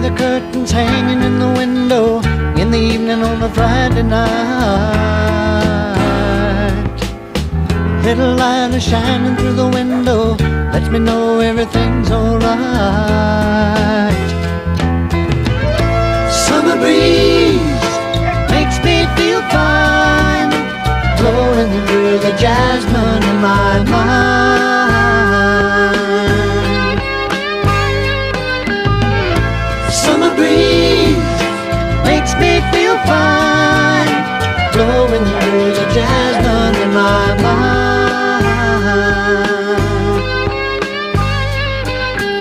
the curtains hanging in the window in the evening on a Friday night. Little light is shining through the window, lets me know everything's alright. Summer breeze makes me feel fine, blowing through the jasmine in my mind.